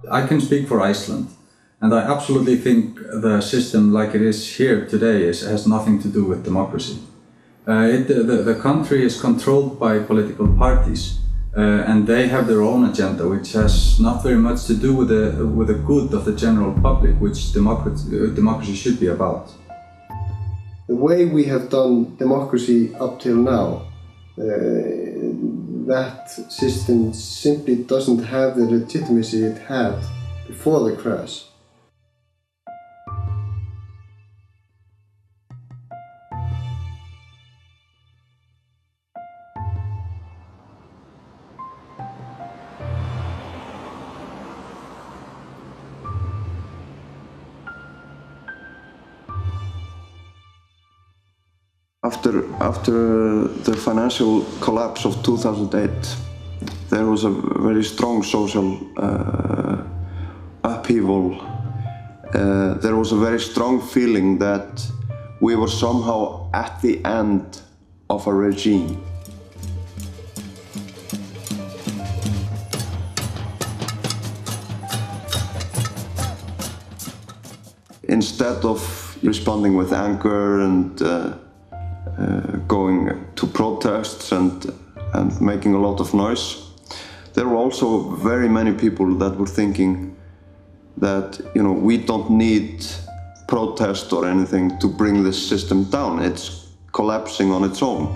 I can speak for Iceland, and I absolutely think the system like it is here today has nothing to do with democracy. The country is controlled by political parties, and they have their own agenda, which has not very much to do with the good of the general public, which democracy should be about. The way we have done democracy up till now, that system simply doesn't have the legitimacy it had before the crash. After the financial collapse of 2008, there was a very strong social upheaval. There was a very strong feeling that we were somehow at the end of a regime. Instead of responding with anger and going to protests and making a lot of noise, there were also very many people that were thinking that, you know, we don't need protest or anything to bring this system down. It's collapsing on its own.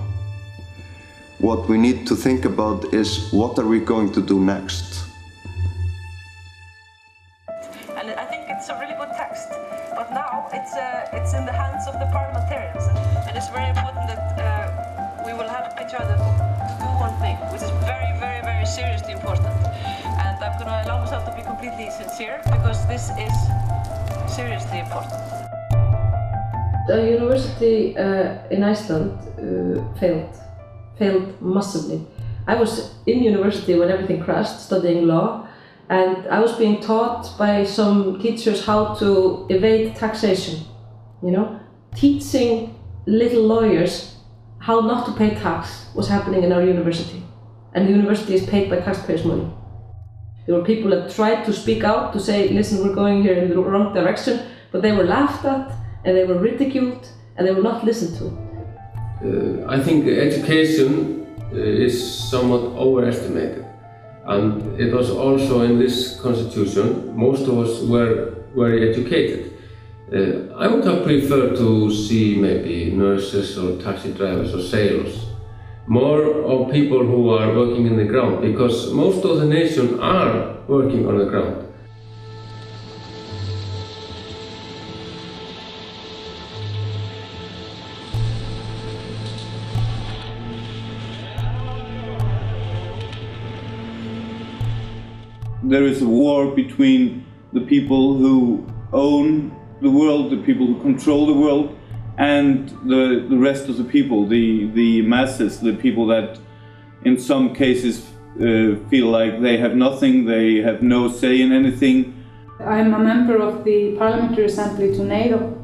What we need to think about is, what are we going to do next? And I think it's a really good text, but now it's in the hands of the parliamentarians, and it's very important that we will help each other to do one thing, which is very, very, very seriously important. And I'm going to allow myself to be completely sincere, because this is seriously important. The university in Iceland failed massively. I was in university when everything crashed, studying law, and I was being taught by some teachers how to evade taxation, you know? Teaching little lawyers how not to pay tax was happening in our university. And the university is paid by taxpayers' money. There were people that tried to speak out, to say, listen, we're going here in the wrong direction, but they were laughed at, and they were ridiculed, and they were not listened to. I think education is somewhat overestimated. And it was also in this constitution, most of us were very educated. I would have preferred to see maybe nurses or taxi drivers or sailors, more of people who are working in the ground, because most of the nation are working on the ground. There is a war between the people who own the world, the people who control the world, and the rest of the people, the masses, the people that in some cases feel like they have nothing, they have no say in anything. I'm a member of the Parliamentary Assembly to NATO,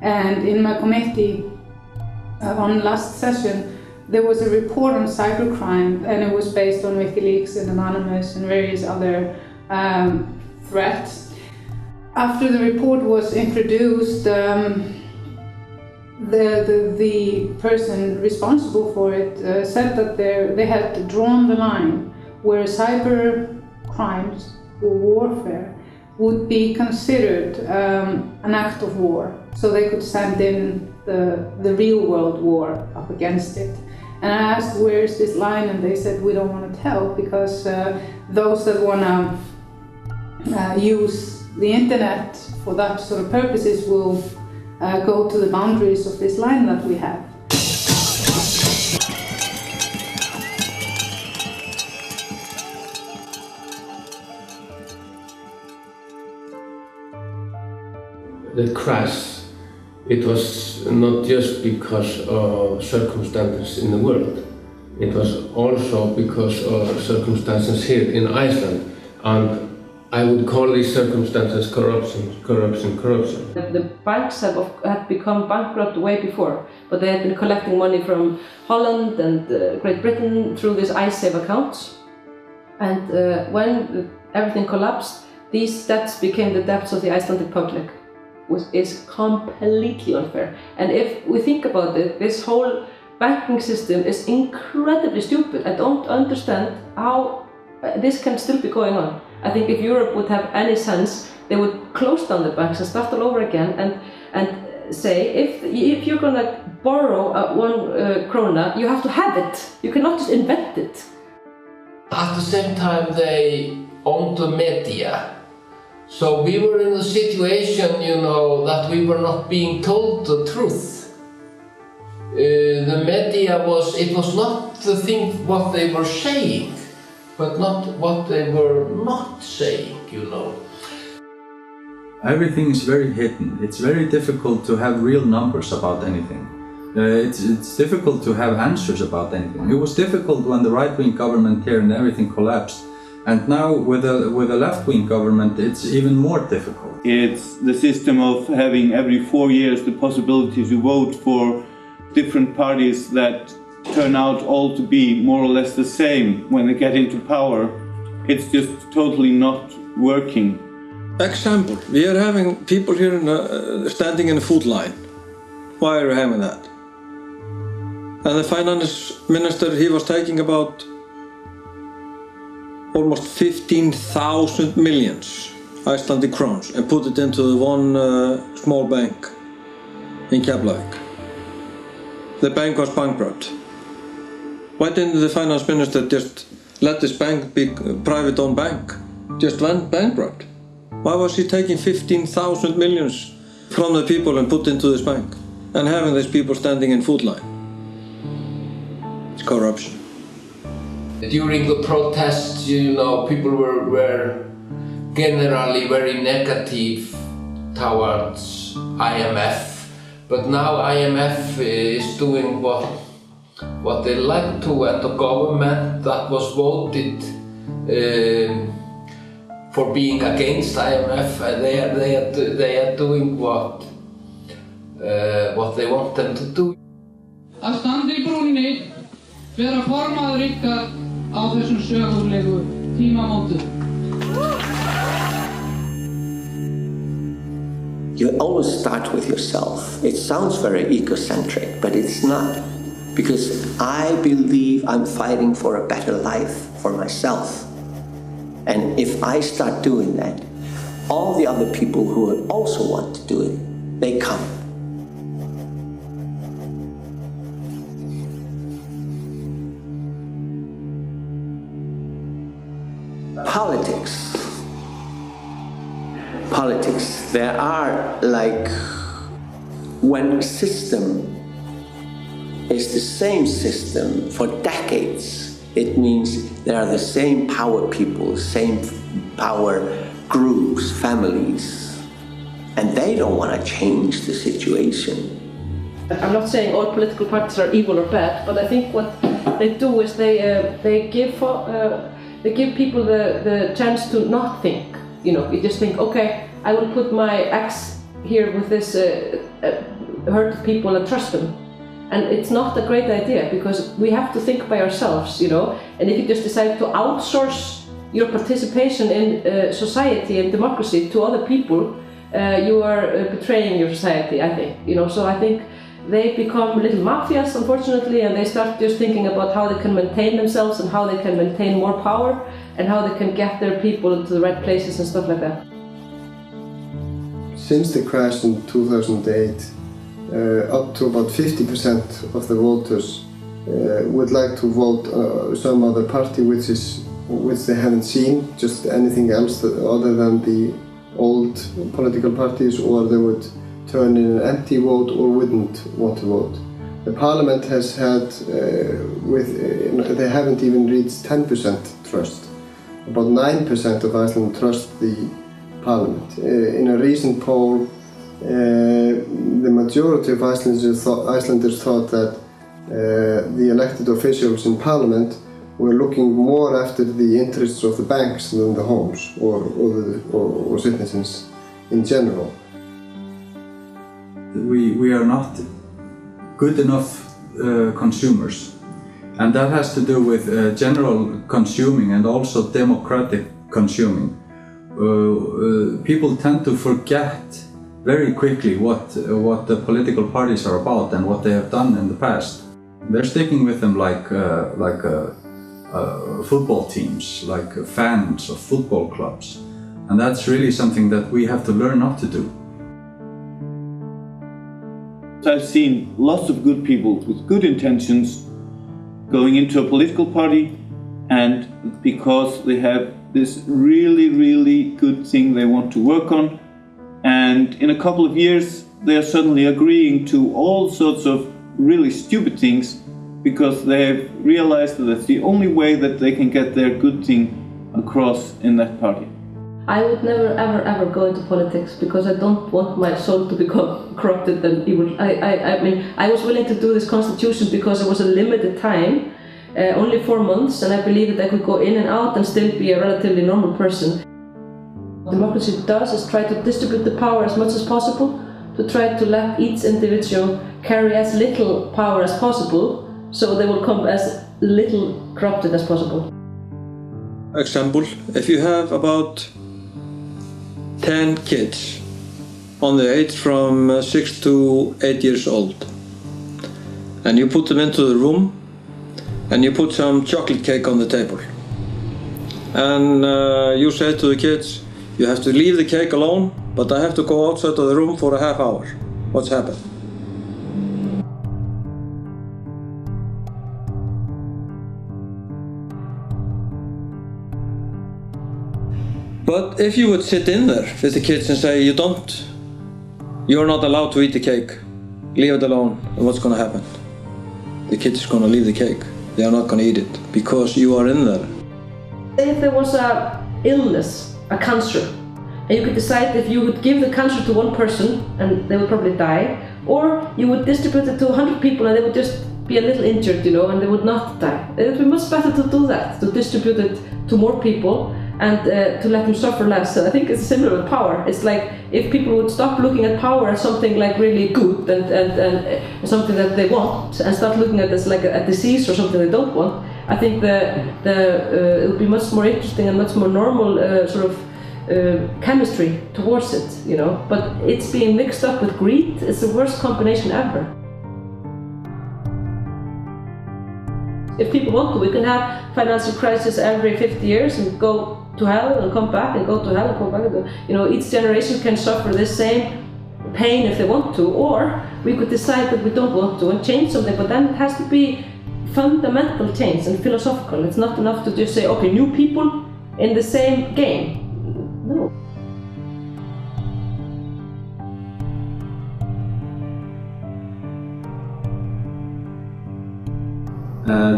and in my committee on last session there was a report on cybercrime, and it was based on WikiLeaks and Anonymous and various other threats. After the report was introduced, the person responsible for it said that they had drawn the line where cyber crimes or warfare would be considered an act of war, so they could send in the real world war up against it. And I asked, where is this line? And they said, we don't want to tell, because those that want to use the internet for that sort of purposes will go to the boundaries of this line that we have. The crash, it was not just because of circumstances in the world. It was also because of circumstances here in Iceland. And I would call these circumstances corruption. The banks had become bankrupt way before, but they had been collecting money from Holland and Great Britain through these IceSave accounts. And when everything collapsed, these debts became the debts of the Icelandic public, which is completely unfair. And if we think about it, this whole banking system is incredibly stupid. I don't understand how this can still be going on. I think if Europe would have any sense, they would close down the banks and start all over again and say, if you're gonna borrow 1 krona, you have to have it. You cannot just invent it. At the same time, they owned the media. So we were in a situation, you know, that we were not being told the truth. The media it was not the thing what they were saying, but not what they were not saying, you know. Everything is very hidden. It's very difficult to have real numbers about anything. It's difficult to have answers about anything. It was difficult when the right-wing government here and everything collapsed. And now with a left-wing government, it's even more difficult. It's the system of having every 4 years the possibility to vote for different parties that turn out all to be more or less the same when they get into power. It's just totally not working. Example, we are having people here standing in a food line. Why are we having that? And the finance minister, he was taking about almost 15,000 millions Icelandic crowns and put it into the one small bank in Keflavik. The bank was bankrupt. Why didn't the finance minister just let this bank be a private-owned bank? Just went bankrupt. Why was he taking 15,000 millions from the people and put into this bank and having these people standing in food line? It's corruption. During the protests, you know, people were generally very negative towards IMF, but now IMF is doing what they like to, and the government that was voted for being against IMF, they are doing what they want them to do. Að standa í brúnni, vera formaður ykkar á þessum sögulegu tímamótum. You always start with yourself. It sounds very egocentric, but it's not. Because I believe I'm fighting for a better life for myself. And if I start doing that, all the other people who also want to do it, they come. Politics, there are like, when a system is the same system for decades, it means there are the same power people, same power groups, families, and they don't want to change the situation. I'm not saying all political parties are evil or bad, but I think what they do is they give people the chance to not think. You know, you just think, okay, I will put my ex here with this hurt people and trust them. And it's not a great idea, because we have to think by ourselves, you know. And if you just decide to outsource your participation in society and democracy to other people, you are betraying your society, I think. You know, so I think they become little mafias, unfortunately, and they start just thinking about how they can maintain themselves and how they can maintain more power and how they can get their people into the right places and stuff like that. Since the crash in 2008, up to about 50% of the voters would like to vote some other party which they haven't seen, just anything else other than the old political parties, or they would turn in an empty vote or wouldn't want to vote. The parliament has had, they haven't even reached 10% trust. About 9% of Iceland trust the parliament. In a recent poll, the majority of Icelanders thought that the elected officials in parliament were looking more after the interests of the banks than the homes or citizens in general. We are not good enough consumers, and that has to do with general consuming and also democratic consuming. people tend to forget very quickly what the political parties are about and what they have done in the past. They're sticking with them like football teams, like fans of football clubs. And that's really something that we have to learn not to do. I've seen lots of good people with good intentions going into a political party, and because they have this really, really good thing they want to work on, and in a couple of years they are suddenly agreeing to all sorts of really stupid things because they have realized that that's the only way that they can get their good thing across in that party. I would never ever go into politics because I don't want my soul to become corrupted and evil. I mean, I was willing to do this constitution because it was a limited time, only 4 months, and I believe that I could go in and out and still be a relatively normal person. What democracy does is try to distribute the power as much as possible, to try to let each individual carry as little power as possible, so they will come as little corrupted as possible. Example, if you have about 10 kids on the age from 6 to 8 years old, and you put them into the room and you put some chocolate cake on the table, and you say to the kids, you have to leave the cake alone, but I have to go outside of the room for a half hour. What's happened? But if you would sit in there with the kids and say, you're not allowed to eat the cake, leave it alone, and what's going to happen? The kids are going to leave the cake. They are not going to eat it because you are in there. If there was an illness, a cancer, and you could decide if you would give the cancer to one person and they would probably die, or you would distribute it to 100 people and they would just be a little injured, you know, and they would not die. It would be much better to do that, to distribute it to more people and to let them suffer less. So I think it's similar with power. It's like if people would stop looking at power as something like really good and something that they want, and start looking at it as like a disease or something they don't want, I think it would be much more interesting and much more normal sort of chemistry towards it, you know. But it's being mixed up with greed. It's the worst combination ever. If people want to, we can have financial crisis every 50 years and go to hell and come back and go to hell and come back. You know, each generation can suffer the same pain if they want to, or we could decide that we don't want to and change something, but then it has to be fundamental change and philosophical. It's not enough to just say, okay, new people in the same game. No.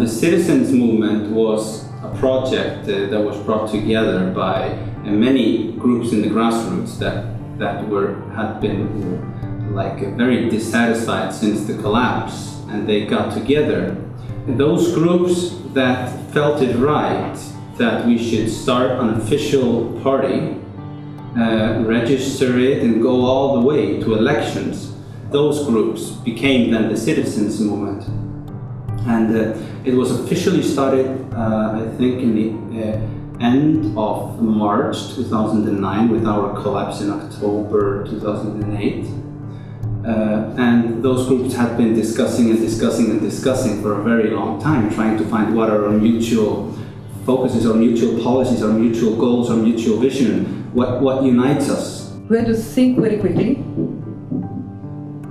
The citizens movement was a project that was brought together by many groups in the grassroots that had been like very dissatisfied since the collapse, and they got together. And those groups that felt it right that we should start an official party, register it, and go all the way to elections. Those groups became then the citizens movement. And it was officially started, I think, in the end of March 2009 with our collapse in October 2008. And those groups had been discussing for a very long time, trying to find what are our mutual focuses, our mutual policies, our mutual goals, our mutual vision, what unites us. We had to think very quickly.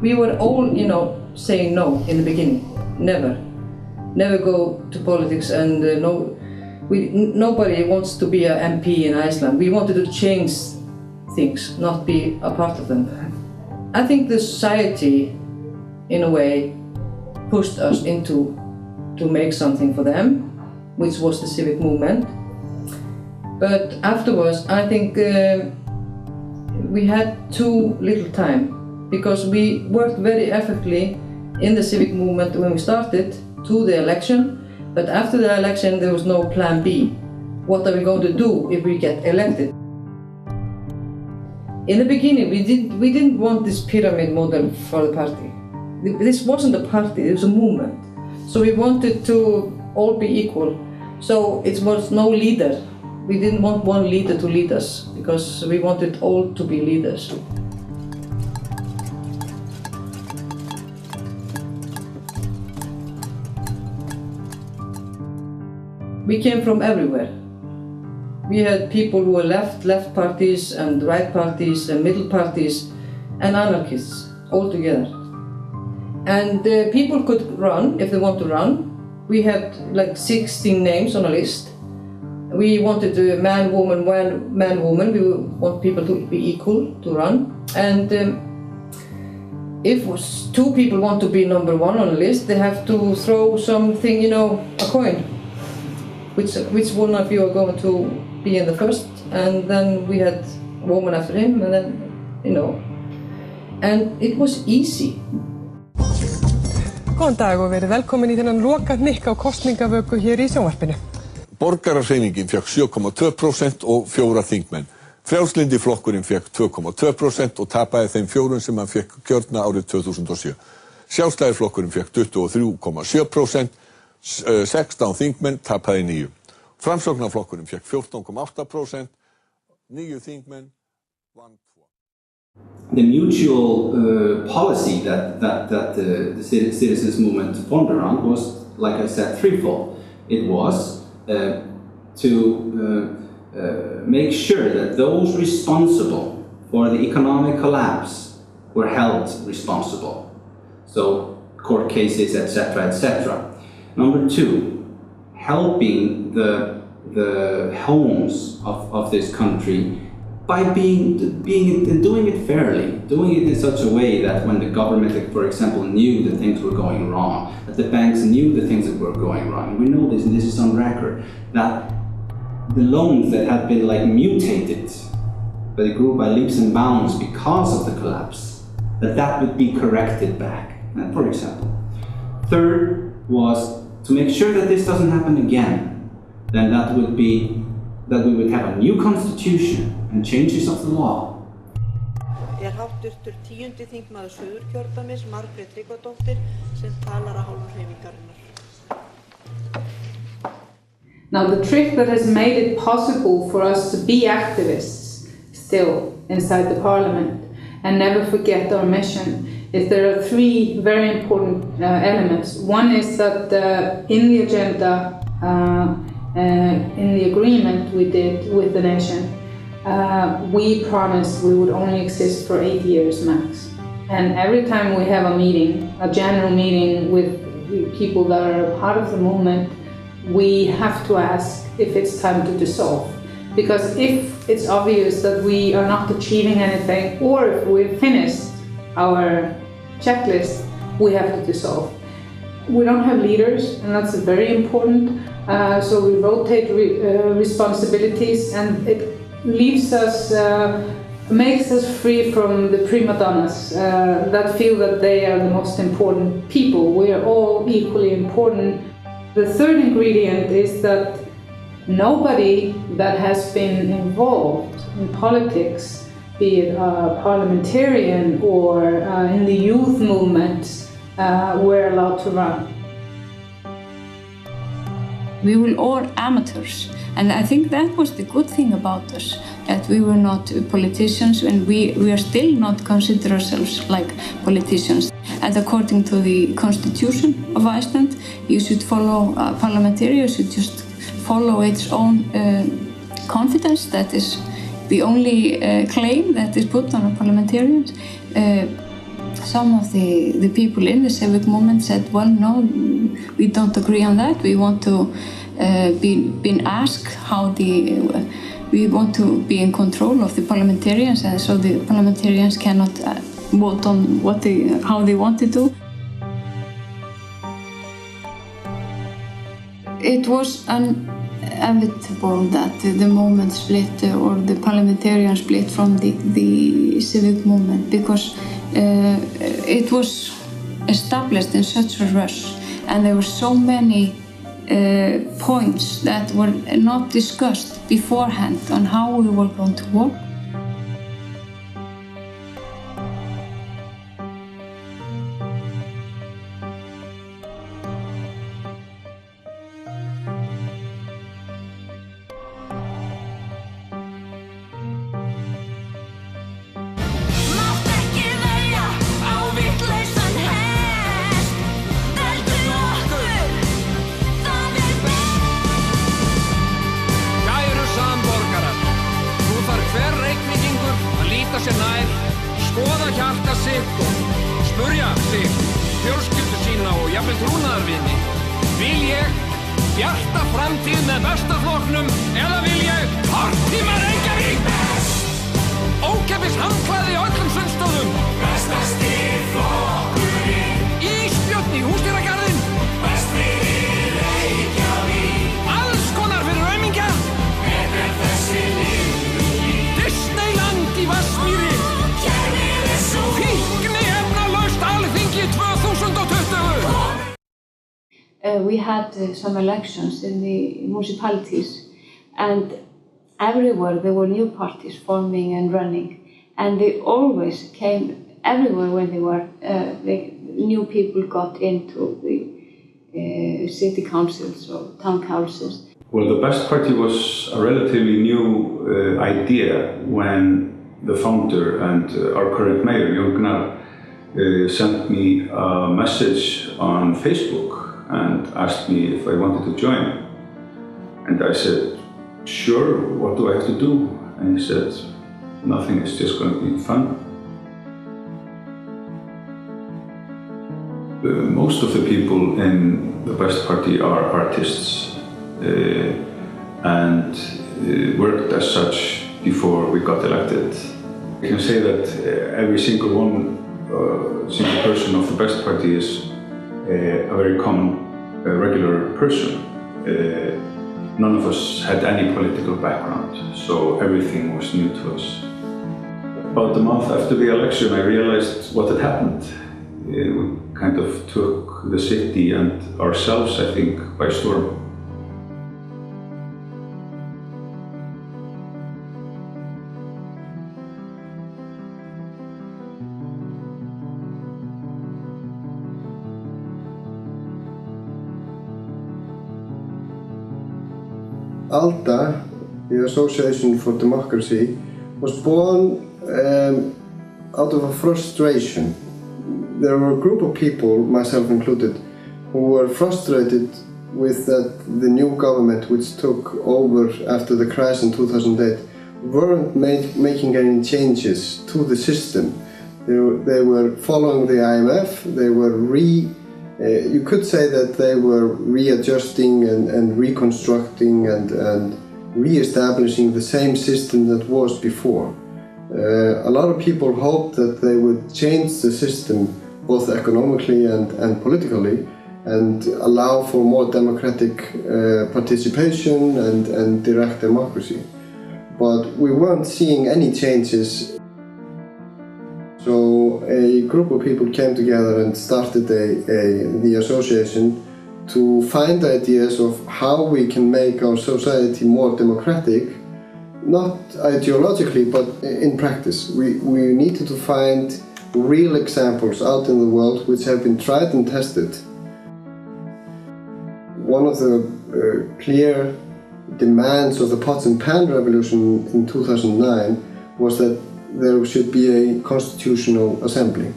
We were all, you know, saying no in the beginning. Never go to politics, and nobody wants to be an MP in Iceland. We wanted to change things, not be a part of them. I think the society, in a way, pushed us to make something for them, which was the civic movement. But afterwards, I think we had too little time, because we worked very effectively in the civic movement when we started, to the election, but after the election there was no plan B. What are we going to do if we get elected? In the beginning we didn't want this pyramid model for the party. This wasn't a party, it was a movement. So we wanted to all be equal. So it was no leader. We didn't want one leader to lead us. because we wanted all to be leaders. We came from everywhere. We had people who were left parties and right parties and middle parties and anarchists all together. And people could run if they want to run. We had like 16 names on a list. We wanted man, woman, man, woman. We want people to be equal to run. And if two people want to be number one on a list, they have to throw something, you know, a coin. Which one of you are going to be in the first? And then we had a woman after him, and then, you know. And it was easy. Góðan dag og verið velkomin í þennan lokahnykk á kosningavöku hér í sjónvarpinu. Borgarahreyfingin fékk 7,2% og 4 þingmenn. Frjálslyndi flokkurinn fékk 2,2% og tapaði þeim 4 sem hann fékk kjörna árið 2007. Sjálfstæðisflokkurinn fékk 23,7%, 16 þingmenn tapaði 9. Framsóknarflokkurinn fékk 14,8%, 9 þingmenn vann 2. The mutual policy that the citizens movement formed around was, like I said, threefold. It was to make sure that those responsible for the economic collapse were held responsible. So court cases, etc., etc. Number 2, helping the homes of this country by doing it fairly, doing it in such a way that when the government, for example, knew that things were going wrong, that the banks knew the things that were going wrong. And we know this, and this is on record, that the loans that had been like mutated, but they grew by leaps and bounds because of the collapse, that would be corrected back, for example. Third was to make sure that this doesn't happen again. Then that would be that we would have a new constitution and changes of the law. Háttvirtur 10. þingmaður Suðurkjördæmis, Margrét Tryggvadóttir, sem talar að hálfu hreyfingarinnar. Now the trick that has made it possible for us to be activists still inside the parliament and never forget our mission is there are 3 very important elements. One is that in the agenda, in the agreement we did with the nation, we promised we would only exist for 8 years max. And every time we have a meeting, a general meeting with people that are part of the movement, we have to ask if it's time to dissolve. Because if it's obvious that we are not achieving anything, or if we've finished our checklist, we have to dissolve. We don't have leaders, and that's very important. So we rotate responsibilities, and it leaves us, makes us free from the prima donnas that feel that they are the most important people. We are all equally important. The third ingredient is that nobody that has been involved in politics, be it a parliamentarian or in the youth movement, were allowed to run. We were all amateurs, and I think that was the good thing about us, that we were not politicians, and we are still not consider ourselves like politicians. And according to the constitution of Iceland, you should follow parliamentarians, should just follow its own confidence. That is the only claim that is put on a parliamentarian. Some of the people in the civic movement said, well, no, we don't agree on that. We want to be asked how we want to be in control of the parliamentarians, and so the parliamentarians cannot vote on how they want to do. It was inevitable that the movement split or the parliamentarian split from the civic movement, because it was established in such a rush, and there were so many points that were not discussed beforehand on how we were going to work. fjölskyldu sína og jafnvel trúnaðarvini? Vil ég bjarta framtíð með besta flokknum eða vil ég tortíma Reykjavík? Ókeypis handklæði á öllum sundstöðum. Bestasti flokkurinn. Ísbjörn í Húsdýragarðinn. Best fyrir Reykjavík. Alls konar fyrir aumingja. Betur þessi lífi. Disneyland í Vatnsmýri. Kerfið svo. Fíkniefnalaust Alþingi 2020. We had some elections in the municipalities, and everywhere there were new parties forming and running, and they always came everywhere when they were the new people got into the city councils or town councils. Well, the Best Party was a relatively new idea when the founder and our current mayor, Jón Gnarr, sent me a message on Facebook and asked me if I wanted to join. And I said, sure, what do I have to do? And he said, nothing, it's just going to be fun. Most of the people in the Best Party are artists and worked as such before we got elected. I can say that every single person of the Best Party is a very common, regular person. None of us had any political background, so everything was new to us. About a month after the election, I realized what had happened. We kind of took the city and ourselves, I think, by storm. ALDA, the Association for Democracy, was born out of a frustration. There were a group of people, myself included, who were frustrated with that the new government which took over after the crash in 2008 weren't making any changes to the system. They were following the IMF, they were you could say that they were readjusting and reconstructing and re-establishing the same system that was before. A lot of people hoped that they would change the system both economically and politically and allow for more democratic participation and direct democracy. But we weren't seeing any changes. So a group of people came together and started the association to find ideas of how we can make our society more democratic, not ideologically, but in practice. We needed to find real examples out in the world which have been tried and tested. One of the clear demands of the pots and pan revolution in 2009 was that there should be a constitutional assembly.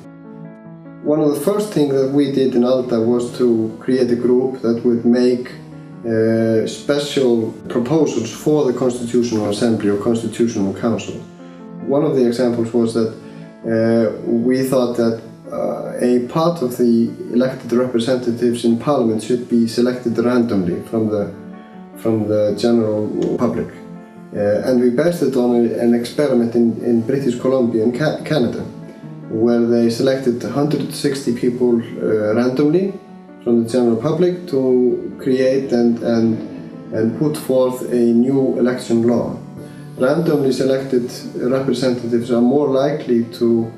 One of the first things that we did in ALDA was to create a group that would make special proposals for the Constitutional Assembly or Constitutional Council. One of the examples was that we thought that a part of the elected representatives in Parliament should be selected randomly from the general public. And we based it on an experiment in British Columbia in Canada, where they selected 160 people randomly from the general public to create and put forth a new election law. Randomly selected representatives are more likely to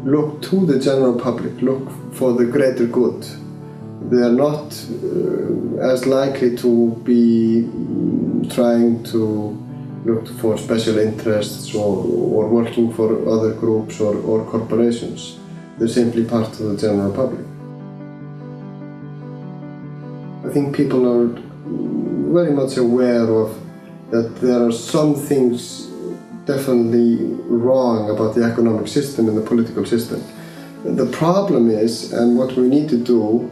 look to the general public, look for the greater good. They are not as likely to be trying to look for special interests or working for other groups or corporations. They're simply part of the general public. I think people are very much aware of that there are some things definitely wrong about the economic system and the political system. The problem is, and what we need to do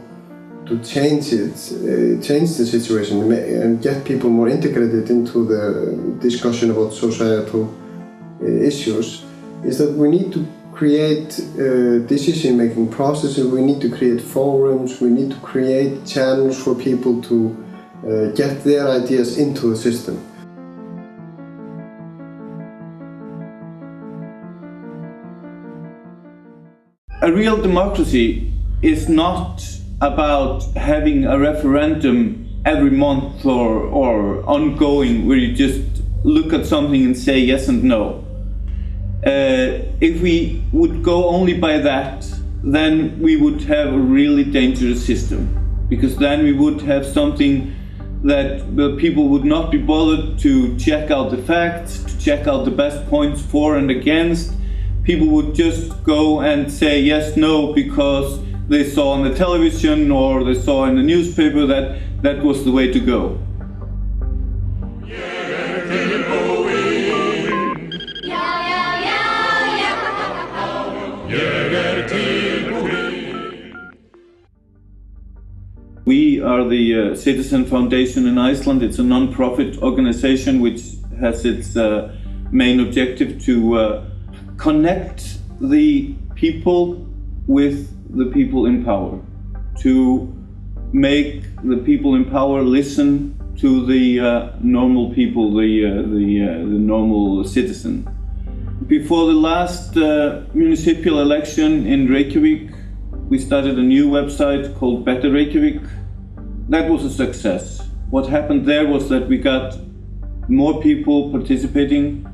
to change the situation and get people more integrated into the discussion about societal issues, is that we need to create decision-making processes, we need to create forums, we need to create channels for people to get their ideas into the system. A real democracy is not about having a referendum every month or ongoing where you just look at something and say yes and no. If we would go only by that, then we would have a really dangerous system, because then we would have something that the people would not be bothered to check out the facts, to check out the best points for and against. People would just go and say yes, no, because they saw on the television or they saw in the newspaper that that was the way to go. We are the Citizen Foundation in Iceland. It's a non-profit organization which has its main objective to connect the people with the people in power, to make the people in power listen to the normal people, the normal citizen. Before the last municipal election in Reykjavik, we started a new website called Better Reykjavik. That was a success. What happened there was that we got more people participating,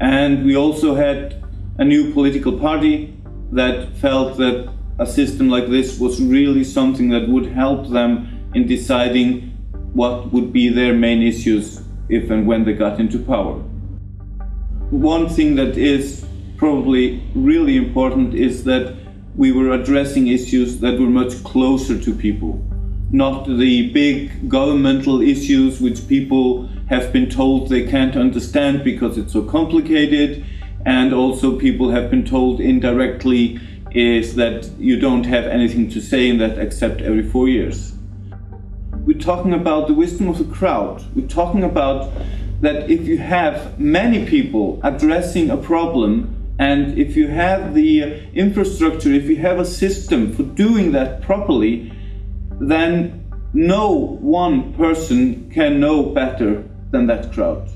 and we also had a new political party that felt that a system like this was really something that would help them in deciding what would be their main issues if and when they got into power. One thing that is probably really important is that we were addressing issues that were much closer to people, not the big governmental issues which people have been told they can't understand because it's so complicated, and also people have been told indirectly is that you don't have anything to say in that except every 4 years. We're talking about the wisdom of the crowd. We're talking about that if you have many people addressing a problem, and if you have the infrastructure, if you have a system for doing that properly, then no one person can know better than that crowd.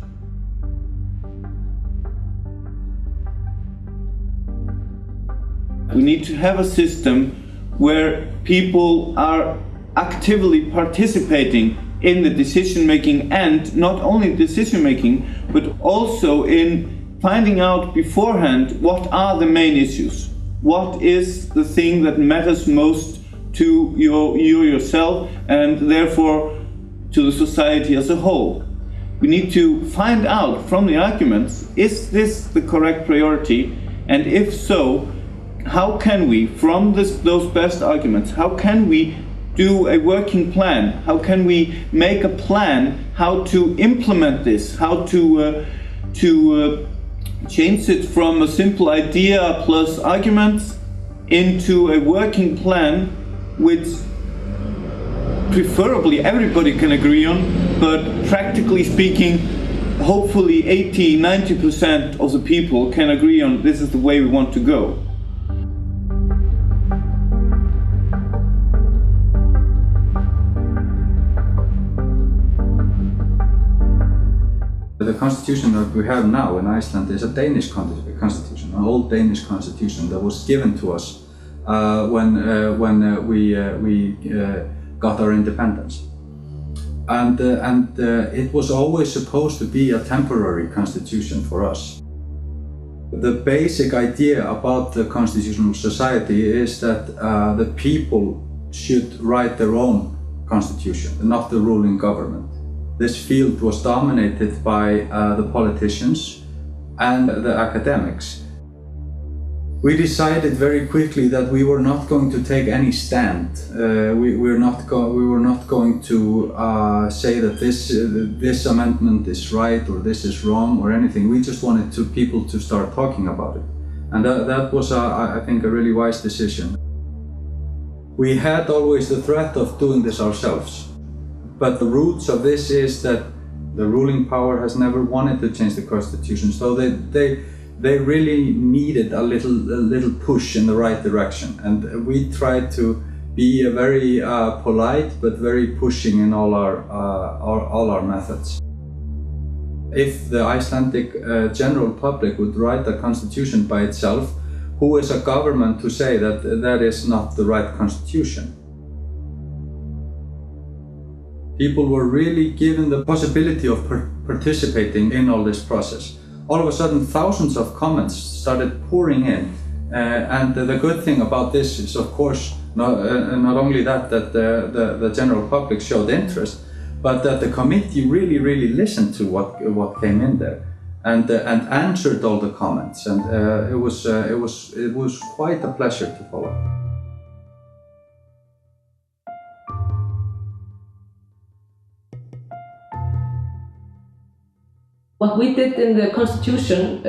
We need to have a system where people are actively participating in the decision-making, and not only decision-making, but also in finding out beforehand what are the main issues. What is the thing that matters most to you yourself, and therefore to the society as a whole. We need to find out from the arguments, is this the correct priority? And if so, how can we, from those best arguments, how can we do a working plan? How can we make a plan how to implement this? How to change it from a simple idea plus arguments into a working plan which preferably everybody can agree on, but practically speaking, hopefully 80–90% of the people can agree on this is the way we want to go. The constitution that we have now in Iceland is a Danish constitution, an old Danish constitution that was given to us when we got our independence. And it was always supposed to be a temporary constitution for us. The basic idea about the constitutional society is that the people should write their own constitution, not the ruling government. This field was dominated by the politicians and the academics. We decided very quickly that we were not going to take any stand. We were not going to say that this amendment is right or this is wrong or anything. We just wanted people to start talking about it. And that was, I think, a really wise decision. We had always the threat of doing this ourselves. But the roots of this is that the ruling power has never wanted to change the constitution. So they they really needed a little push in the right direction, and we tried to be very polite but very pushing in all our methods. If the Icelandic general public would write a constitution by itself, who is a government to say that that is not the right constitution? People were really given the possibility of participating in all this process. All of a sudden, thousands of comments started pouring in, and the good thing about this is, of course, not only that the general public showed interest, but that the committee really listened to what came in there, and answered all the comments, and it was quite a pleasure to follow. What we did in the Constitution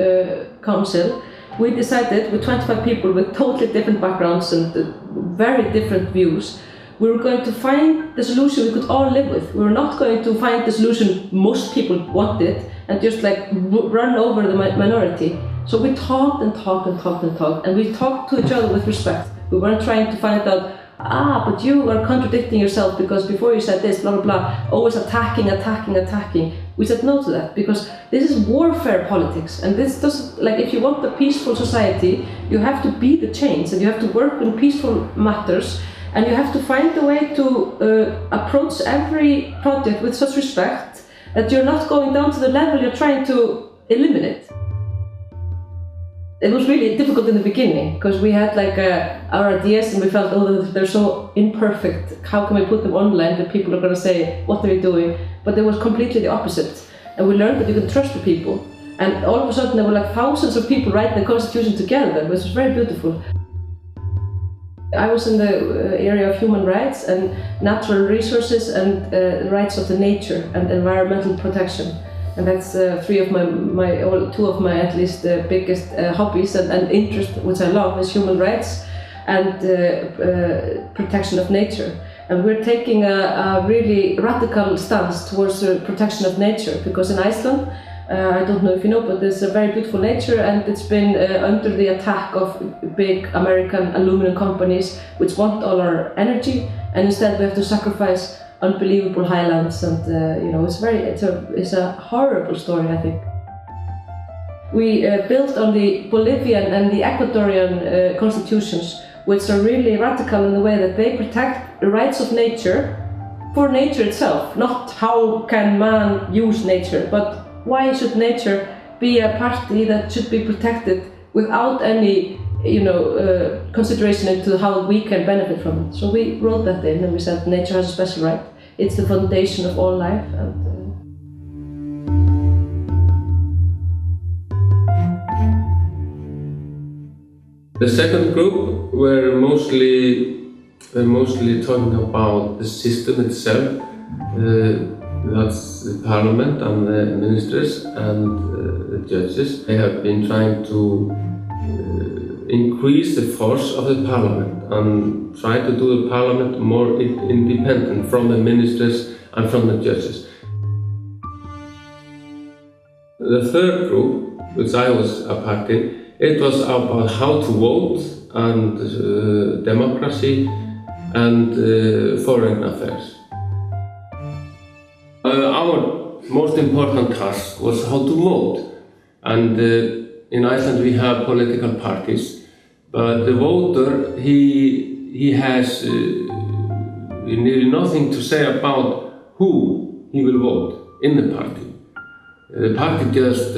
Council, we decided with 25 people with totally different backgrounds and very different views, we were going to find the solution we could all live with. We were not going to find the solution most people wanted and just like run over the minority. So we talked and talked and talked and talked, and we talked to each other with respect. We weren't trying to find out, but you are contradicting yourself because before you said this, blah, blah, blah, always attacking. We said no to that, because this is warfare politics, and this doesn't, like, if you want a peaceful society, you have to be the change, and you have to work in peaceful matters, and you have to find a way to approach every project with such respect that you're not going down to the level you're trying to eliminate. It was really difficult in the beginning, because we had like our ideas and we felt, oh, they're so imperfect, how can we put them online that people are going to say, what are you doing? But it was completely the opposite. And we learned that you can trust the people. And all of a sudden there were like thousands of people writing the constitution together, which was very beautiful. I was in the area of human rights and natural resources and rights of the nature and environmental protection. And that's two of my at least biggest hobbies and interests, which I love, is human rights and protection of nature. And we're taking a really radical stance towards the protection of nature, because in Iceland, I don't know if you know, but there's a very beautiful nature, and it's been under the attack of big American aluminum companies which want all our energy, and instead we have to sacrifice unbelievable highlands, and it's a horrible story, I think. We built on the Bolivian and the Ecuadorian constitutions, which are really radical in the way that they protect the rights of nature for nature itself, not how can man use nature, but why should nature be a party that should be protected without any consideration into how we can benefit from it. So we wrote that in, and we said nature has a special right. It's the foundation of all life. The second group were mostly talking about the system itself. That's the parliament and the ministers and the judges. They have been trying to increase the force of the parliament and try to do the parliament more independent from the ministers and from the judges. The third group, which I was a part in, it was about how to vote and democracy and foreign affairs. Our most important task was how to vote, and in Iceland we have political parties, but the voter, he has nearly nothing to say about who he will vote in the party. The party just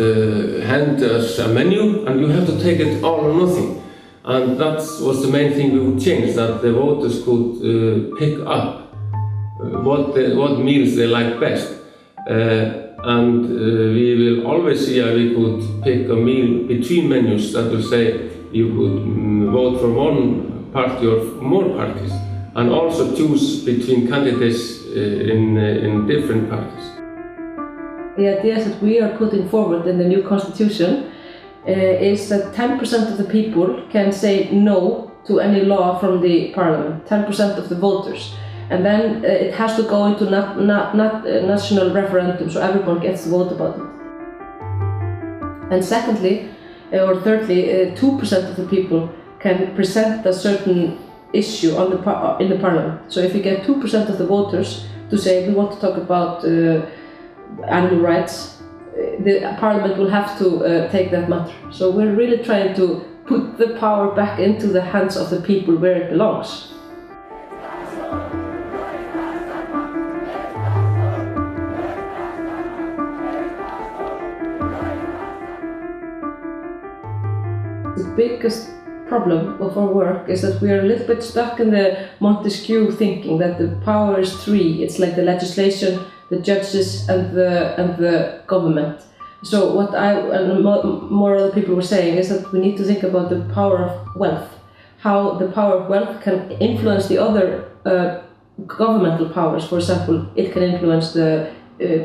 hands us a menu and you have to take it all or nothing. And that was the main thing we would change, that the voters could pick up what meals they like best. And we will always see how we could pick a meal between menus that will say you could vote for one party or more parties, and also choose between candidates in different parties. The ideas that we are putting forward in the new constitution is that 10% of the people can say no to any law from the parliament, 10% of the voters. And then it has to go into national referendum, so everyone gets to vote about it. And secondly, or thirdly, 2% of the people can present a certain issue on in the parliament. So if you get 2% of the voters to say we want to talk about animal rights, the parliament will have to take that matter. So we're really trying to put the power back into the hands of the people where it belongs. The biggest problem of our work is that we are a little bit stuck in the Montesquieu thinking that the power is three. It's like the legislation, the judges, and the government. So what I and more other people were saying is that we need to think about the power of wealth, how the power of wealth can influence the other governmental powers. For example, it can influence the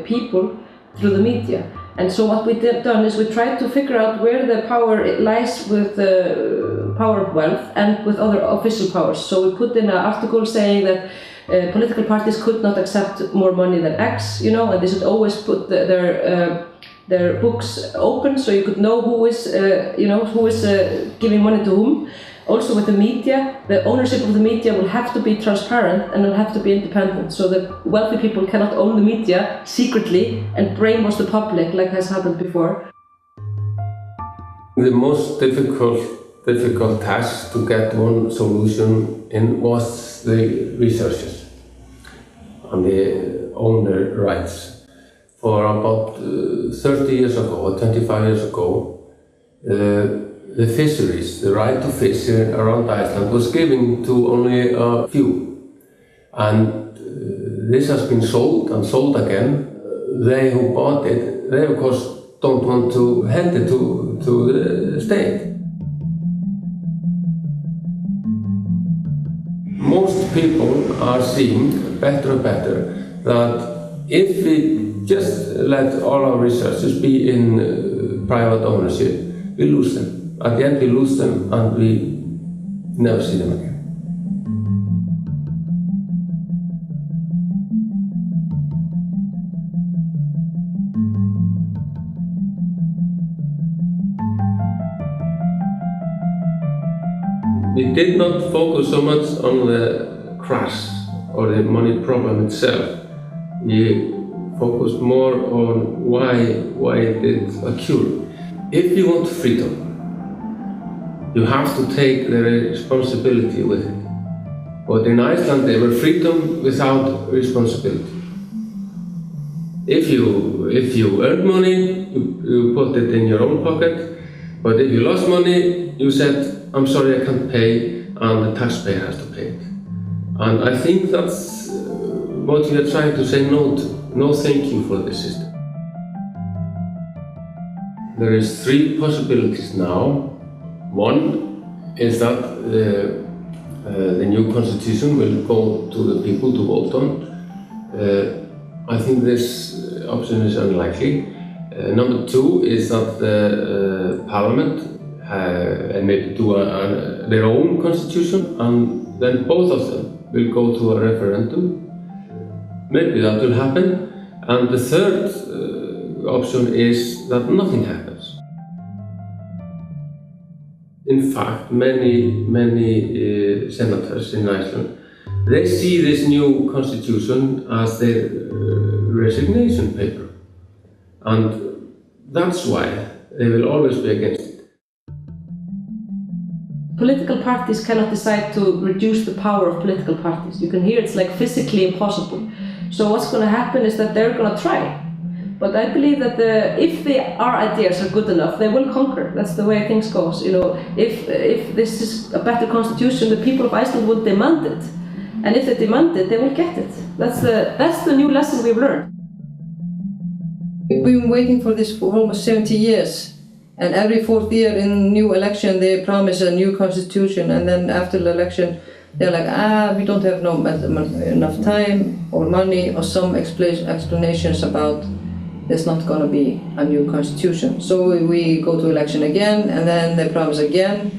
people through the media. And so what we've done is we tried to figure out where the power lies with the power of wealth and with other official powers. So we put in an article saying that political parties could not accept more money than X, you know, and they should always put their books open so you could know who is, giving money to whom. Also with the media, the ownership of the media will have to be transparent and will have to be independent, so that wealthy people cannot own the media secretly and brainwash the public like has happened before. The most difficult task to get one solution in was the researchers on the owner rights. For about 30 years ago, or 25 years ago, the fisheries, the right to fish around Iceland was given to only a few. And this has been sold and sold again. They who bought it, they of course don't want to hand it to the state. Most people are seeing better and better that if we just let all our researchers be in private ownership, we lose them. At the end we lose them and we never see them again. We did not focus so much on the crash or the money problem itself. We focused more on why it did occur. If you want freedom, you have to take the responsibility with it. But in Iceland there was freedom without responsibility. If you earned money, you put it in your own pocket. But if you lost money, you said, I'm sorry I can't pay, and the taxpayer has to pay it. And I think that's what we are trying to say no to. No thank you for this system. There is three possibilities now. One is that the new constitution will go to the people to vote on. I think this option is unlikely. Number two is that the parliament maybe do their own constitution, and then both of them will go to a referendum. Maybe that will happen. And the third option is that nothing happens. In fact, many senators in Iceland, they see this new constitution as their resignation paper. And that's why they will always be against it. Political parties cannot decide to reduce the power of political parties. You can hear it's like physically impossible. So what's going to happen is that they're going to try. But I believe that if our ideas are good enough, they will conquer. That's the way things go. You know, if this is a better constitution, the people of Iceland will demand it. And if they demand it, they will get it. That's the new lesson we've learned. We've been waiting for this for almost 70 years. And every fourth year in new election, they promise a new constitution. And then after the election, they're like, we don't have enough time or money or some explanations about there's not going to be a new constitution. So we go to election again, and then they promise again.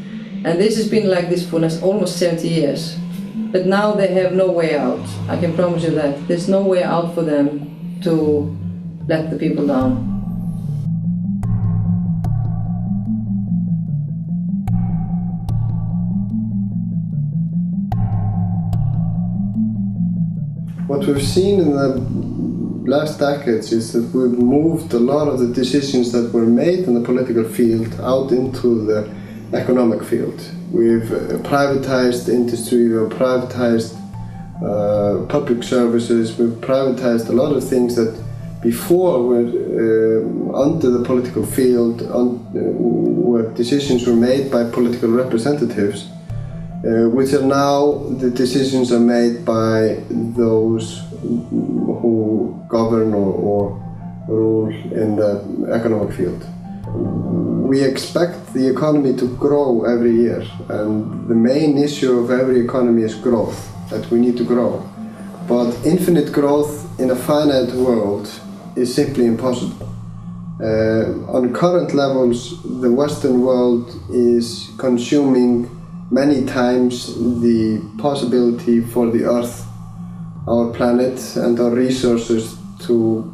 And this has been like this for almost 70 years. But now they have no way out. I can promise you that. There's no way out for them to let the people down. What we've seen in the last decades is that we've moved a lot of the decisions that were made in the political field out into the economic field. We've privatized industry, we've privatized public services, we've privatized a lot of things that before were under the political field, where decisions were made by political representatives, which are now the decisions are made by those who govern or rule in the economic field. We expect the economy to grow every year, and the main issue of every economy is growth, that we need to grow. But infinite growth in a finite world is simply impossible. On current levels, the Western world is consuming many times the possibility for the Earth, our planet, and our resources to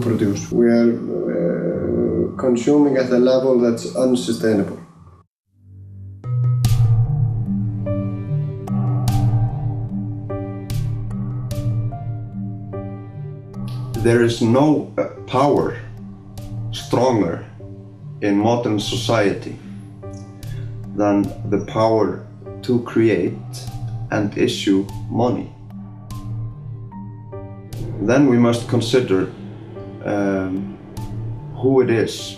produce. We are consuming at a level that's unsustainable. There is no power stronger in modern society than the power to create and issue money. Then we must consider who it is,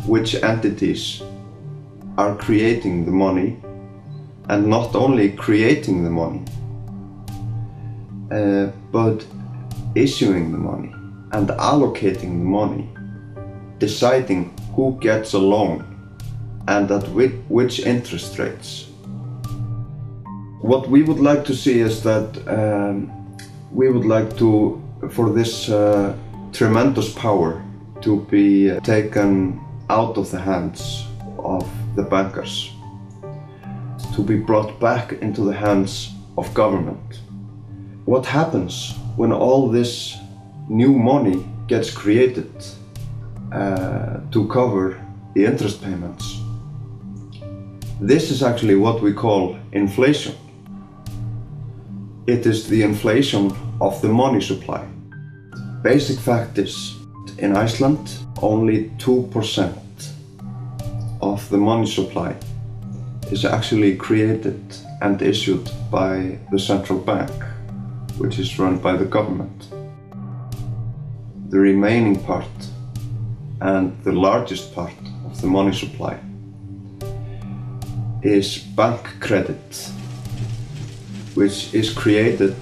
which entities are creating the money, and not only creating the money, but issuing the money and allocating the money, deciding who gets a loan and at which interest rates. What we would like to see is that we would like to, for this tremendous power to be taken out of the hands of the bankers, to be brought back into the hands of government. What happens when all this new money gets created to cover the interest payments? This is actually what we call inflation. It is the inflation of the money supply. Basic fact is, in Iceland, only 2% of the money supply is actually created and issued by the central bank, which is run by the government. The remaining part, and the largest part of the money supply, is bank credit, which is created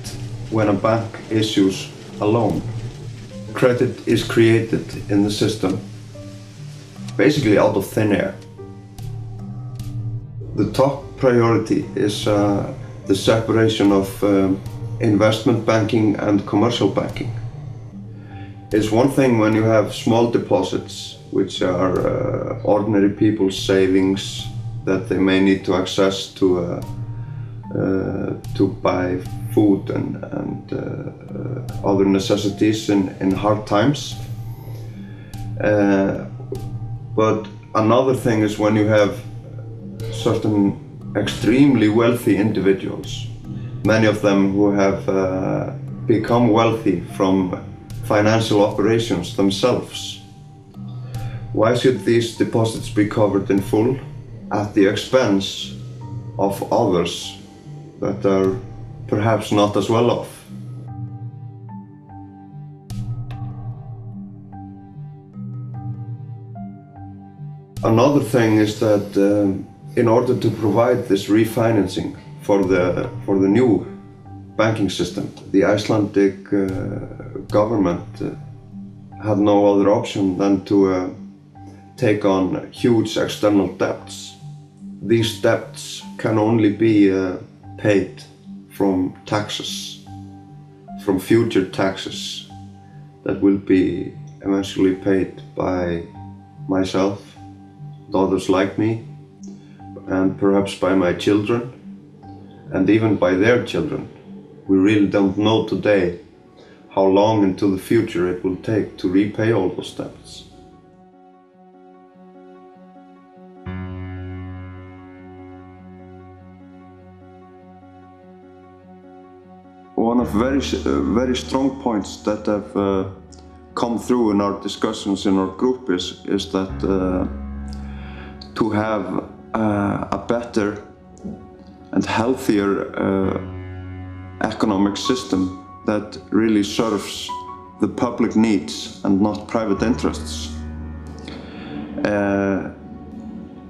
when a bank issues a loan. Credit is created in the system basically out of thin air. The top priority is the separation of investment banking and commercial banking. It's one thing when you have small deposits, which are ordinary people's savings that they may need to access to buy food and other necessities in hard times. But another thing is when you have certain extremely wealthy individuals, many of them who have become wealthy from financial operations themselves. Why should these deposits be covered in full at the expense of others that are perhaps not as well off? Another thing is that in order to provide this refinancing for the new banking system, the Icelandic government had no other option than to take on huge external debts. These debts can only be paid from taxes, from future taxes that will be eventually paid by myself, others like me, and perhaps by my children, and even by their children. We really don't know today how long into the future it will take to repay all those debts. of very strong points that have come through in our discussions in our group is that to have a better and healthier economic system that really serves the public needs and not private interests.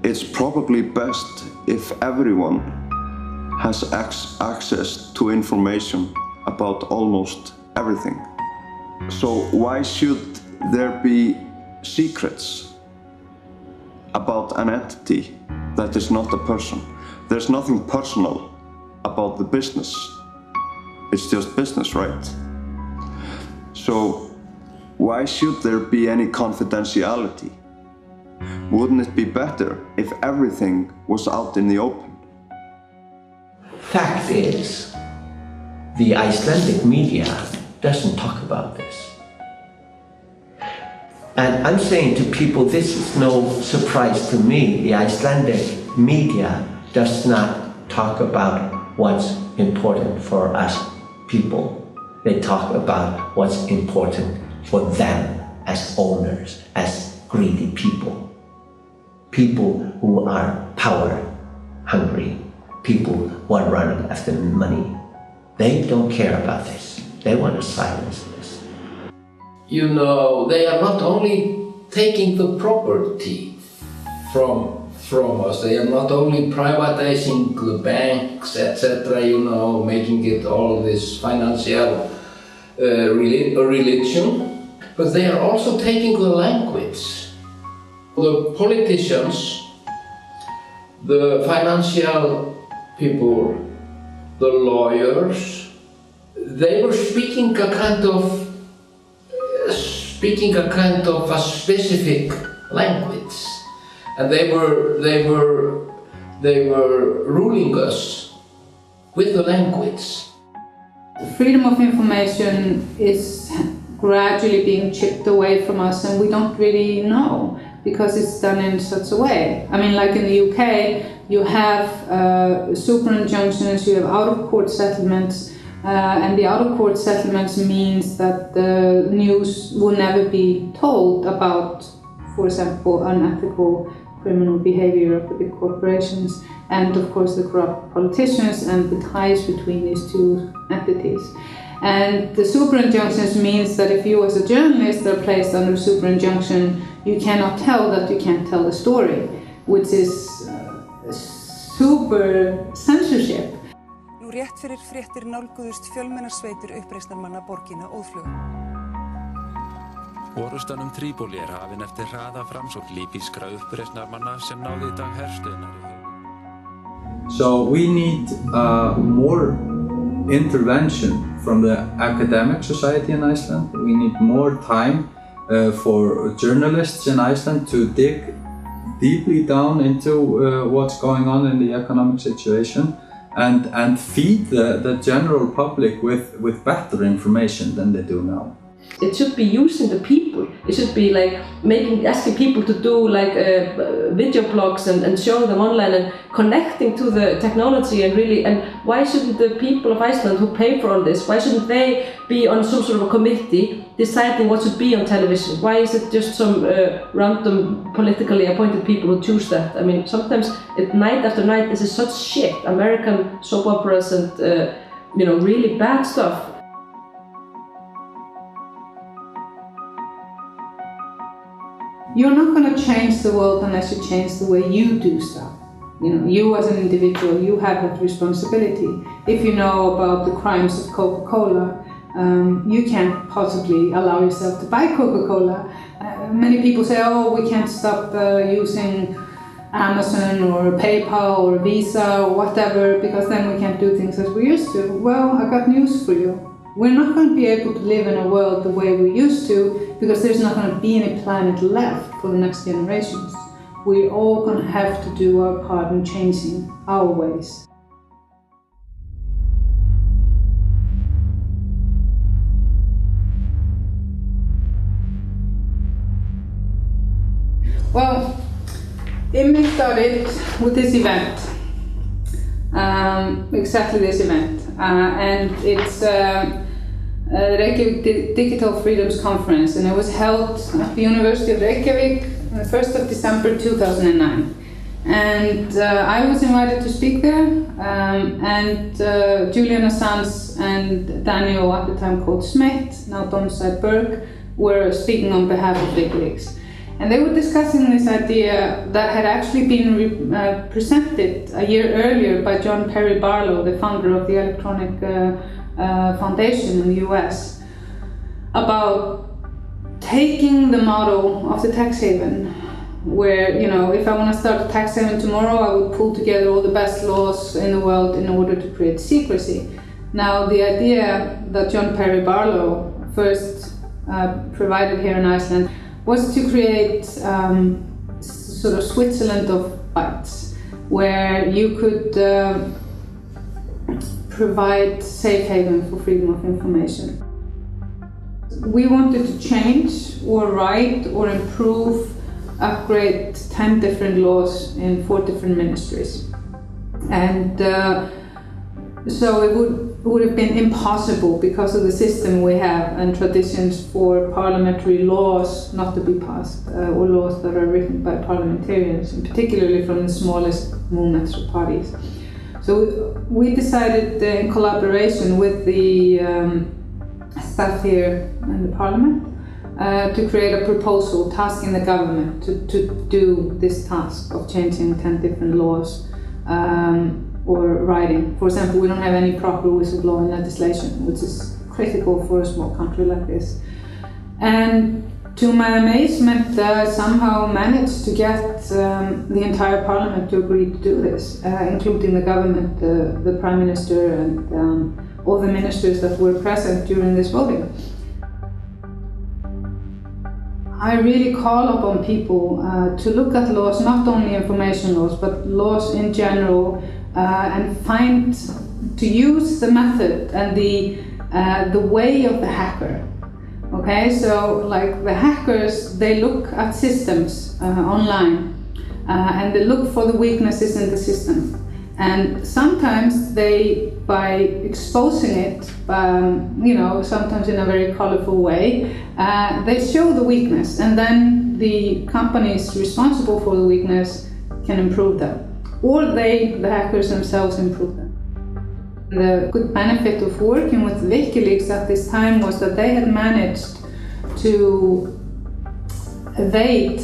It's probably best if everyone has access to information about almost everything. So why should there be secrets about an entity that is not a person? There's nothing personal about the business. It's just business, right? So why should there be any confidentiality? Wouldn't it be better if everything was out in the open? Fact is, the Icelandic media doesn't talk about this. And I'm saying to people, this is no surprise to me. The Icelandic media does not talk about what's important for us people. They talk about what's important for them as owners, as greedy people. People who are power hungry, people who are running after money. They don't care about this. They want to silence this. You know, they are not only taking the property from us, they are not only privatizing the banks, etc., you know, making it all this financial religion, but they are also taking the language. The politicians, the financial people, the lawyers, they were speaking a kind of a specific language, and they were ruling us with the language. Freedom of information is gradually being chipped away from us, and we don't really know because it's done in such a way. I mean, like in the UK, you have super injunctions, you have out-of-court settlements, and the out-of-court settlements means that the news will never be told about, for example, unethical criminal behavior of the big corporations, and of course the corrupt politicians and the ties between these two entities. And the super injunctions means that if you as a journalist are placed under super injunction, you cannot tell that you can't tell the story, which is super censorship. Nú rétt fyrir fréttir nálguðust fjölmennarsveitir uppreisnarmanna borgina óðfluga. Orrustan Trípóli hafin eftir hraða framsókn líbískra uppreisnarmanna sem náði í dag herstöðinnar. So we need more intervention from the academic society in Iceland. We need more time for journalists in Iceland to dig deeply down into what's going on in the economic situation and feed the general public with better information than they do now. It should be using the people. It should be like asking people to do like video blogs and showing them online and connecting to the technology and why shouldn't the people of Iceland who pay for all this, why shouldn't they be on some sort of a committee deciding what should be on television? Why is it just some random politically appointed people who choose that? I mean, sometimes night after night this is such shit, American soap operas and really bad stuff. You're not going to change the world unless you change the way you do stuff. You as an individual, you have that responsibility. If you know about the crimes of Coca-Cola, you can't possibly allow yourself to buy Coca-Cola. Many people say, oh, we can't stop using Amazon or PayPal or Visa or whatever because then we can't do things as we used to. Well, I got news for you. We're not going to be able to live in a world the way we used to because there's not going to be any planet left for the next generations. We're all going to have to do our part in changing our ways. Well, it started with this event, exactly this event. and it's Reykjavik Digital Freedoms Conference, and it was held at the University of Reykjavik on the 1st of December 2009. And I was invited to speak there, and Julian Assange and Daniel, at the time called Smith, now Domside Berg, were speaking on behalf of WikiLeaks. And they were discussing this idea that had actually been presented a year earlier by John Perry Barlow, the founder of the Electronic Foundation in the US, about taking the model of the tax haven, where, you know, if I want to start a tax haven tomorrow, I would pull together all the best laws in the world in order to create secrecy. Now, the idea that John Perry Barlow first provided here in Iceland was to create sort of Switzerland of bytes, where you could provide safe haven for freedom of information. We wanted to change or write or improve, upgrade 10 different laws in 4 different ministries. And so it would have been impossible because of the system we have and traditions for parliamentary laws not to be passed, or laws that are written by parliamentarians, and particularly from the smallest movements or parties. So we decided in collaboration with the staff here in the parliament to create a proposal tasking the government to do this task of changing 10 different laws or writing. For example, we don't have any proper whistleblowing legislation, which is critical for a small country like this. And to my amazement, somehow managed to get the entire parliament to agree to do this, including the government, the prime minister, and all the ministers that were present during this voting. I really call upon people to look at laws, not only information laws, but laws in general, and to use the method and the way of the hacker. Okay, so like the hackers, they look at systems online, and they look for the weaknesses in the system. And sometimes they, by exposing it, sometimes in a very colorful way, they show the weakness, and then the companies responsible for the weakness can improve them. Or the hackers themselves, improve them. The good benefit of working with WikiLeaks at this time was that they had managed to evade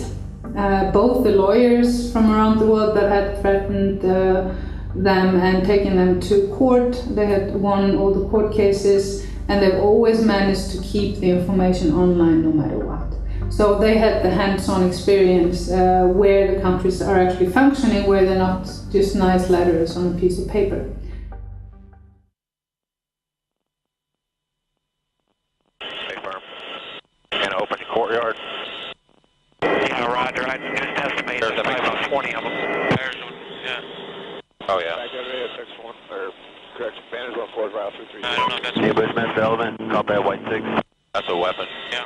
both the lawyers from around the world that had threatened them and taken them to court. They had won all the court cases, and they've always managed to keep the information online no matter what. So they had the hands-on experience where the countries are actually functioning, where they're not just nice letters on a piece of paper. And open the courtyard. Yeah, roger. I just estimated there's about 20 of them. Yeah. Oh, yeah. I got it at 6-1, or correction, Vantage 1-4, route 2-3. I don't know if that's... Hey, Bushman, Sullivan, copy at White 6. That's a weapon. Yeah.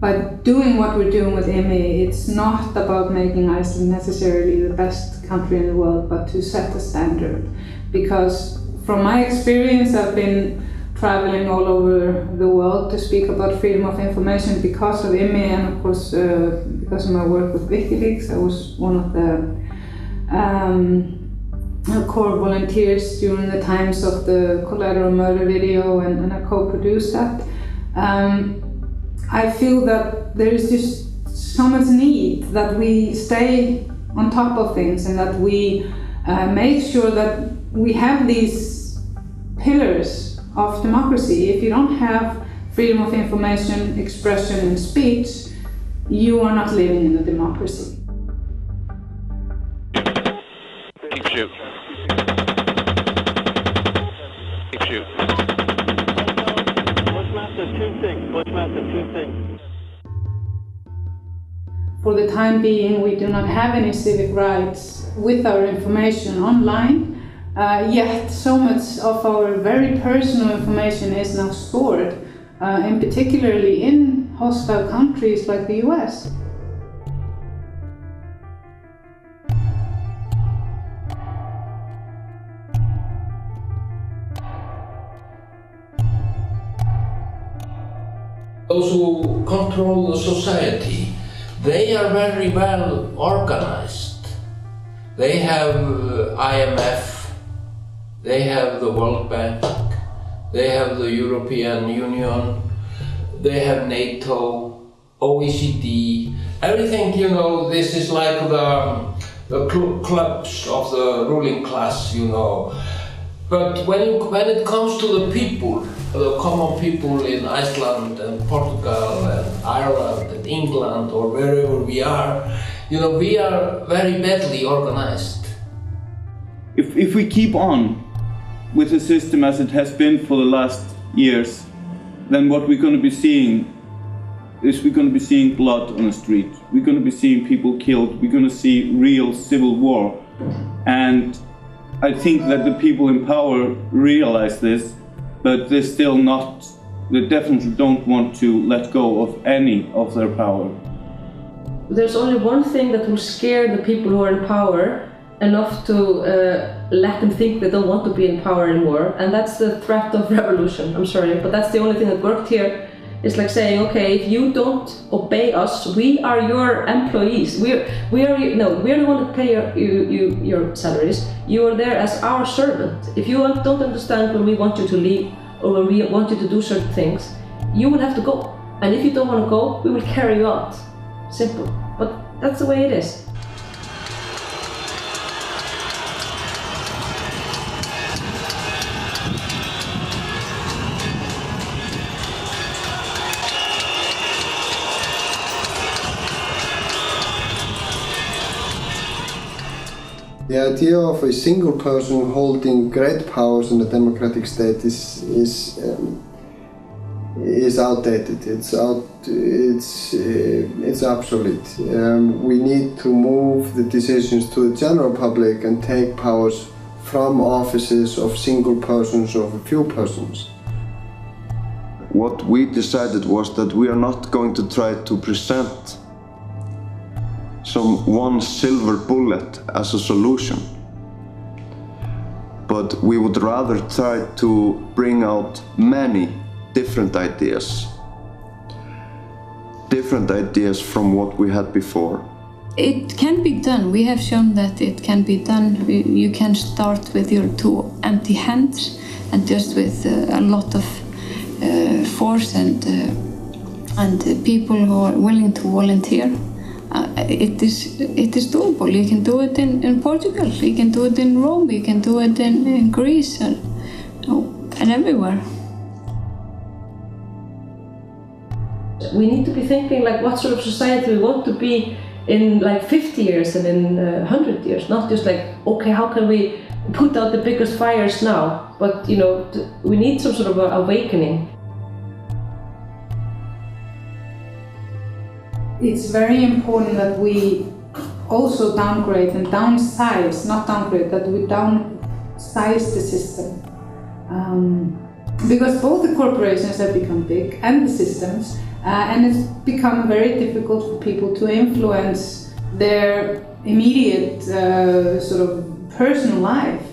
By doing what we're doing with IMI, it's not about making Iceland necessarily the best country in the world, but to set a standard. Because from my experience, I've been traveling all over the world to speak about freedom of information because of IMI, and of course because of my work with WikiLeaks. I was one of the core volunteers during the times of the collateral murder video, and I co-produced that. I feel that there is just so much need that we stay on top of things, and that we make sure that we have these pillars of democracy. If you don't have freedom of information, expression, and speech, you are not living in a democracy. Keep shooting. Keep shooting. Bushmaster 2-6. For the time being, we do not have any civic rights with our information online, yet so much of our very personal information is now stored, and particularly in hostile countries like the US. Those who control the society, they are very well organized. They have IMF, they have the World Bank, they have the European Union, they have NATO, OECD, everything, you know, this is like the clubs of the ruling class, you know. But when it comes to the people, the common people in Iceland and Portugal and Ireland and England or wherever we are, you know, we are very badly organized. If we keep on with the system as it has been for the last years, then what we're going to be seeing is we're going to be seeing blood on the street. We're going to be seeing people killed. We're going to see real civil war. And I think that the people in power realize this, but they're still not, they definitely don't want to let go of any of their power. There's only one thing that will scare the people who are in power enough to let them think they don't want to be in power anymore, and that's the threat of revolution. I'm sorry, but that's the only thing that worked here. It's like saying, okay, if you don't obey us, we are your employees. We are the one that pay your salaries. You are there as our servant. If you don't understand when we want you to leave or when we want you to do certain things, you will have to go. And if you don't want to go, we will carry you out. Simple. But that's the way it is. The idea of a single person holding great powers in a democratic state is outdated. It's obsolete. We need to move the decisions to the general public and take powers from offices of single persons or a few persons. What we decided was that we are not going to try to present some one silver bullet as a solution, but we would rather try to bring out many different ideas from what we had before. It can be done. We have shown that it can be done. You can start with your two empty hands and just with a lot of force and people who are willing to volunteer. It is doable. You can do it in Portugal, you can do it in Rome, you can do it in Greece and everywhere. We need to be thinking like what sort of society we want to be in like 50 years and in 100 years, not just like, okay, how can we put out the biggest fires now? But you know, we need some sort of awakening. It's very important that we also downgrade and downsize, not downgrade, that we downsize the system. Because both the corporations have become big and the systems, and it's become very difficult for people to influence their immediate sort of personal life.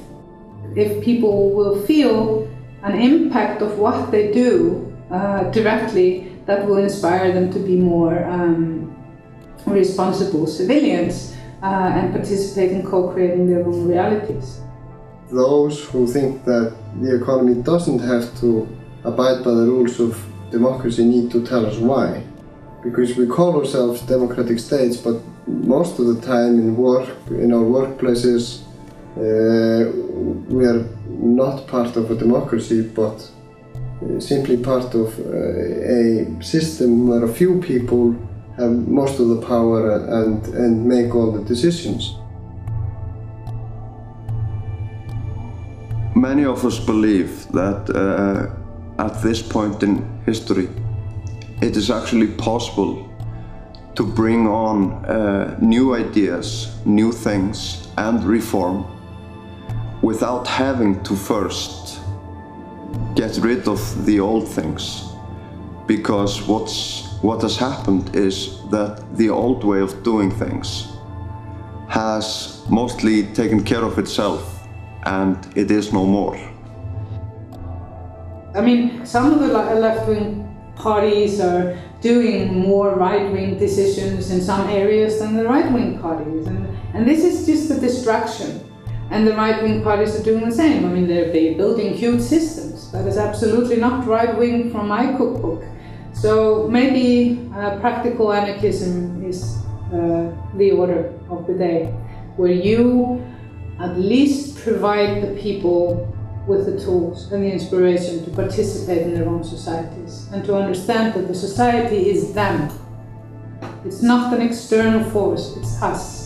If people will feel an impact of what they do directly, that will inspire them to be more responsible civilians and participate in co-creating their own realities. Those who think that the economy doesn't have to abide by the rules of democracy need to tell us why. Because we call ourselves democratic states, but most of the time in our workplaces, we are not part of a democracy, but simply part of a system where a few people have most of the power and make all the decisions. Many of us believe that at this point in history, it is actually possible to bring on new ideas, new things, and reform without having to first get rid of the old things. Because what has happened is that the old way of doing things has mostly taken care of itself, and it is no more. I mean, some of the left-wing parties are doing more right-wing decisions in some areas than the right-wing parties. And this is just a distraction. And the right-wing parties are doing the same. I mean, they're building huge systems. That is absolutely not right-wing from my cookbook. So maybe practical anarchism is the order of the day, where you at least provide the people with the tools and the inspiration to participate in their own societies and to understand that the society is them. It's not an external force, it's us.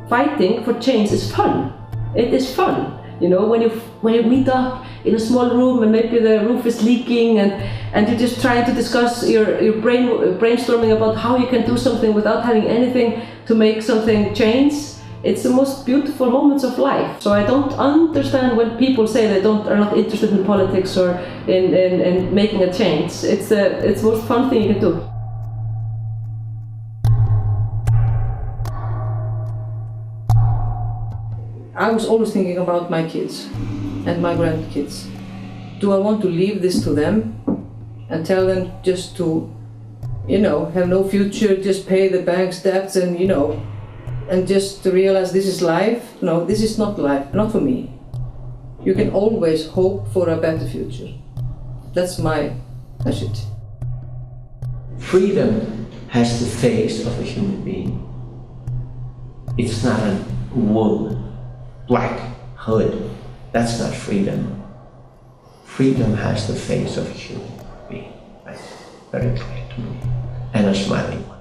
Fighting for change is fun. It is fun, you know, when you meet up in a small room and maybe the roof is leaking and you're just trying to discuss your brainstorming about how you can do something without having anything to make something change. It's the most beautiful moments of life. So I don't understand when people say they are not interested in politics or in making a change. It's the most fun thing you can do. I was always thinking about my kids and my grandkids. Do I want to leave this to them and tell them just to, you know, have no future, just pay the bank's debts and, you know, and just to realize this is life? No, this is not life, not for me. You can always hope for a better future. That's my message. Freedom has the face of a human being. It's not a wool, black hood. That's not freedom. Freedom has the face of a human being. That's very clear to me. And a smiling one.